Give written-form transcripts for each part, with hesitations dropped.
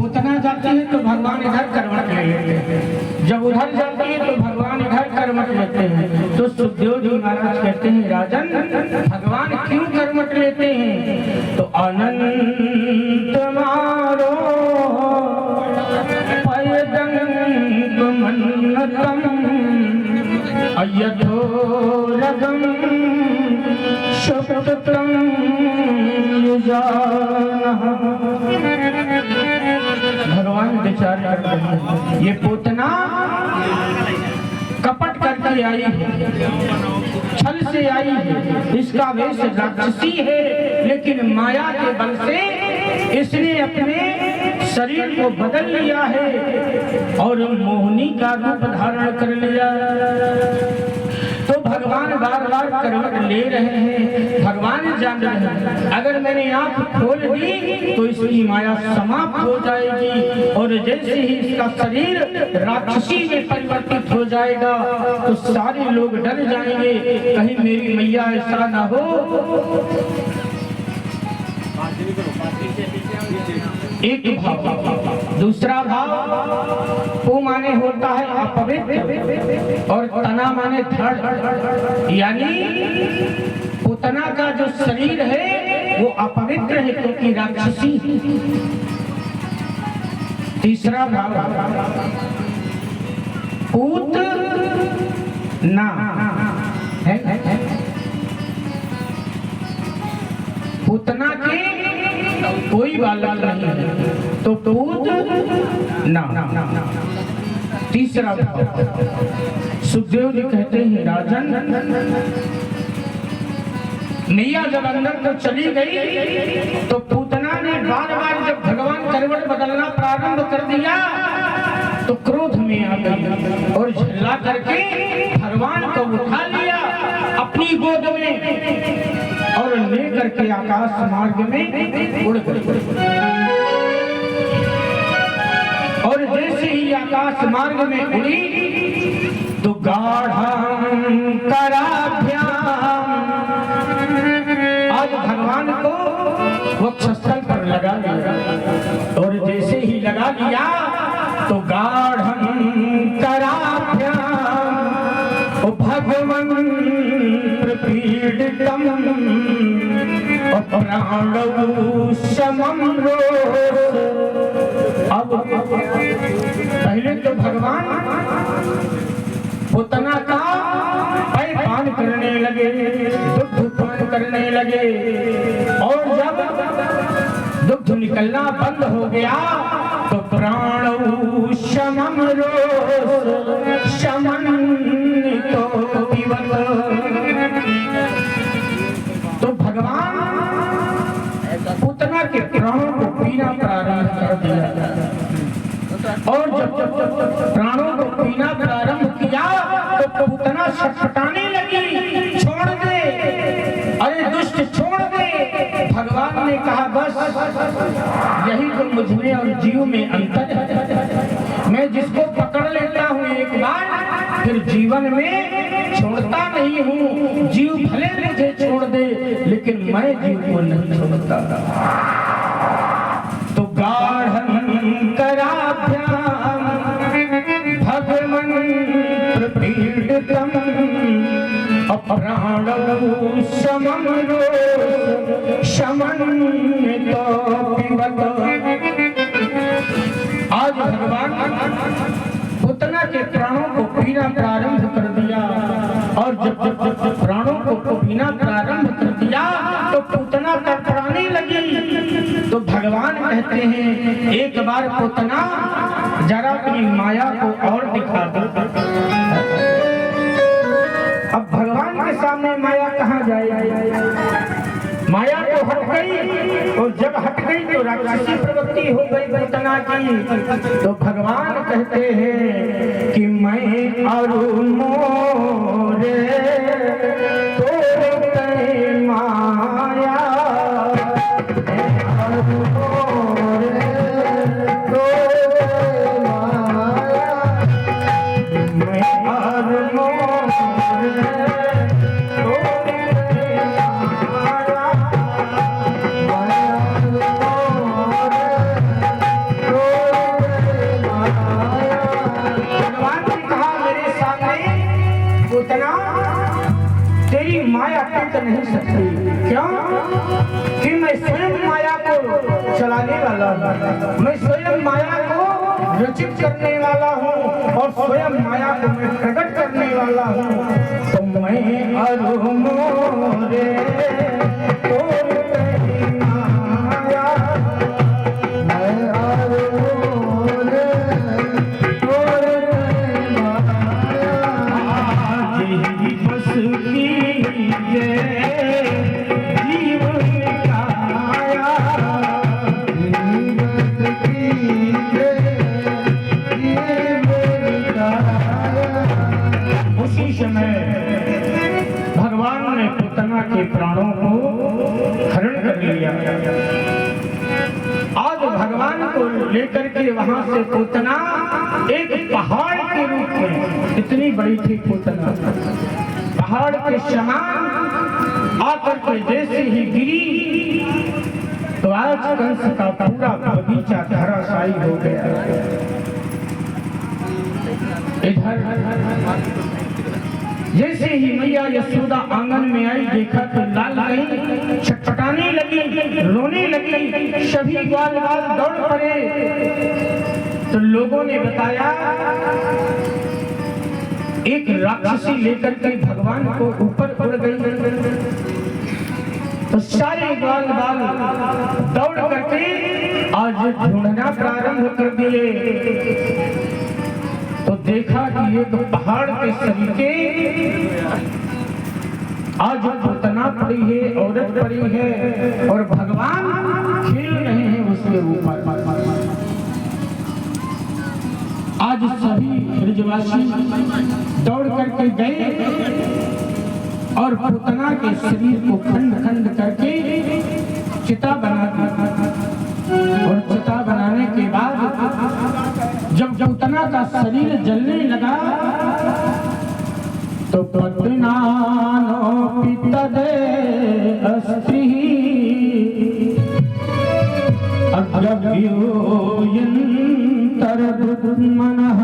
पूतना जाती है तो भगवान इधर करवट ले लेते हैं, जब उधर जाती है तो भगवान इधर करवट लेते हैं। तो सुखदेव जी महाराज कहते हैं राजन भगवान क्यों करवट लेते हैं? तो अनंत मारो पयदंग मन्नतम अयथोरगम शुभतम भगवान विचार करते हैं ये पूतना कपट करके आई है, छल से आई है, इसका वेश राक्षसी है, लेकिन माया के बल से इसने अपने शरीर को बदल लिया है और मोहिनी का रूप धारण कर लिया। तो भगवान बार बार करवट ले रहे हैं, भगवान जान रहे हैं अगर मैंने आंख खोल दी तो इसकी माया समाप्त हो जाएगी और जैसे ही इसका शरीर राक्षसी में परिवर्तित हो जाएगा तो सारे लोग डर जाएंगे, कहीं मेरी मैया ऐसा ना हो। एक भाव। दूसरा भाव पू माने होता है अपवित्र और तना माने धड़, यानी पूतना का जो शरीर है वो अपवित्र है क्योंकि राक्षसी। तीसरा भाव पूत ना है, पूतना के कोई बालक नहीं है तो पूत ना। तीसरा सुखदेव जी कहते हैं राजन मैया जब अंदर तो चली गई तो पूतना ने बार बार जब भगवान करवट बदलना प्रारंभ कर दिया तो क्रोध में आ गई और झल्ला करके भगवान को उठा लिया अपनी गोद में और लेकर के आकाश मार्ग में उड़ गई। और जैसे ही आकाश मार्ग में उड़ी तो गाढ़ं कराभ्याम आज भगवान को वक्षस्थल पर लगा लिया और जैसे ही लगा लिया तो गाढ़ं कराभ्याम भगवन् प्रपीडितम प्राणौ समम रोष। अब पहले तो भगवान पूतना का पान करने लगे, दुग्ध पान करने लगे और जब दुग्ध निकलना बंद हो गया तो प्राणौ समम रोष समन्वितो विवत। तो भगवान पूतना के प्राणों को पीना प्रारंभ कर दिया और जब प्राणों को पीना प्रारंभ किया तो पूतना छटपटाने लगी, छोड़ दे, अरे दुष्ट छोड़ दे। भगवान ने कहा बस यही तो मुझ में और जीव में अंतर है, मैं जिसको पकड़ लेता हूँ एक बार फिर जीवन में छोड़ता नहीं हूँ। जीव भले मुझे छोड़ दे लेकिन मैं जीव को नहीं छोड़ता। तो गाढ़ं कराभ्याम भगवन् प्रपीडितम प्राणौ समम रोष समन्वितो विवत। आज भगवान पूतना के प्राणों को पीना प्रारंभ कर दिया और जब प्राणों को पीना प्रारंभ कर दिया तो पूतना तड़पड़ाने लगी। तो भगवान कहते हैं एक बार पूतना जरा अपनी माया को और दिखा दो। अब भगवान के सामने माया कहाँ जाएगी? माया तो हट गई और जब हट गई तो राक्षसी प्रवृत्ति हो गई पूतना की। तो भगवान कहते हैं कि मैं अरु मोरे तो माया अरु मोरे तो माया मैं अरु मोरे तो टिक नहीं सकती। क्यों? कि मैं स्वयं माया को चलाने वाला हूँ, मैं स्वयं माया को रचित करने वाला हूँ और स्वयं माया को मैं प्रकट करने वाला हूँ। तो मैं अरु मोरे प्राणों को हरण कर लिया। आज भगवान को लेकर के वहां से पूतना एक पहाड़ के रूप में, इतनी बड़ी थी पूतना, पहाड़ के समान आकर के जैसे ही गिरी तो आज कंस का पूरा बगीचा धराशायी हो गया। इधर जैसे ही मैया यशोदा आंगन में आई, देखा तो लाल गई, छटपटाने लगी, रोने लगी, सभी ग्वाल दौड़ पड़े। तो लोगों ने बताया एक राक्षसी लेकर के भगवान को ऊपर उड़ गई। तो सारे ग्वाल दौड़ करके आज ढूंढना प्रारंभ कर दिए। तो देखा कि ये तो पहाड़ के सरीखे आज पूतना पड़ी है, औरत पड़ी है और भगवान खेल रहे हैं उसके ऊपर। आज सभी ब्रजवासी दौड़ करके गए और पूतना के शरीर को खंड खंड करके चिता बना दी। और चिता बनाने के बाद जब पूतना का शरीर जलने लगा तो पद्मनानो पितदे अस्त्री अग्रव्योयंतर मनः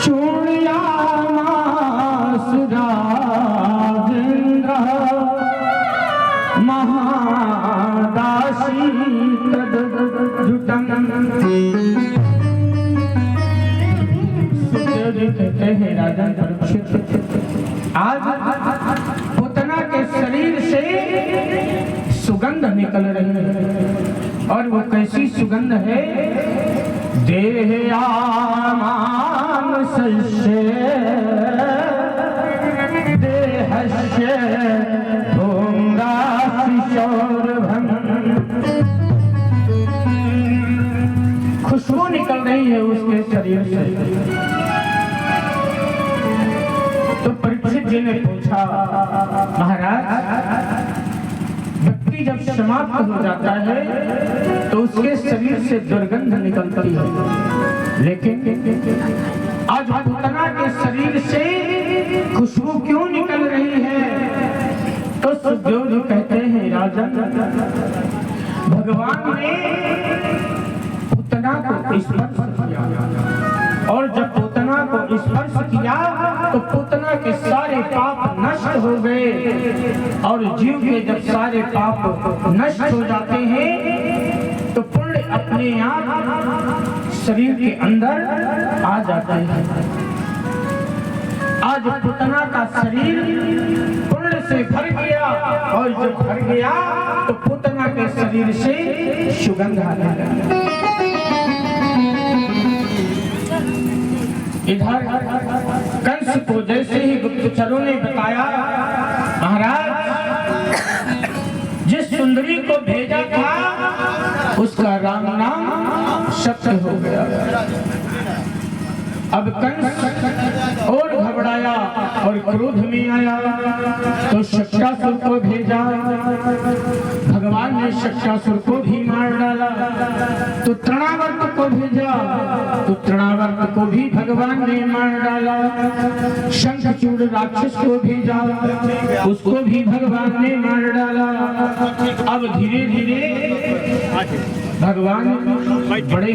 चूर्यामास राजेन्द्र महादासी तद्जुटं। कहते हैं राजा परीक्षित, आज पूतना के शरीर से सुगंध निकल रही है और वो कैसी सुगंध है? देहयामान सस्य देहस्य धूम्रासि शौरभं। खुशबू निकल रही है उसके शरीर से। तो परीक्षित जी ने पूछा, महाराज व्यक्ति जब समाप्त हो जाता है तो उसके शरीर से दुर्गंध निकलती है, लेकिन आज पूतना के शरीर से खुशबू क्यों निकल रही है? तो सुखदेव जी कहते हैं, राजन भगवान ने पूतना को स्पर्श किया और जब पूतना को स्पर्श किया तो पूतना के सारे पाप नष्ट हो गए। और जीव के जब सारे पाप नष्ट हो जाते हैं तो पुण्य अपने आप शरीर के अंदर आ जाते हैं। आज पूतना का शरीर पुण्य से भर गया और जब भर गया तो पूतना के शरीर से सुगंध आने लगा। इधर कंस को जैसे ही गुप्तचरों ने बताया, महाराज जिस सुंदरी को भेजा था उसका राम नाम सत्य हो गया। अब कंस और घबराया और क्रोध में आया तो शक्रासुर को भेजा। भगवान ने शक्रासुर को भी मार डाला। तो तृणावर्त को भेजा तो तृणावर्त को भी भगवान ने मार डाला। शंखचूड़ राक्षस को भेजा, उसको भी भगवान ने मार डाला। अब धीरे धीरे भगवान बड़े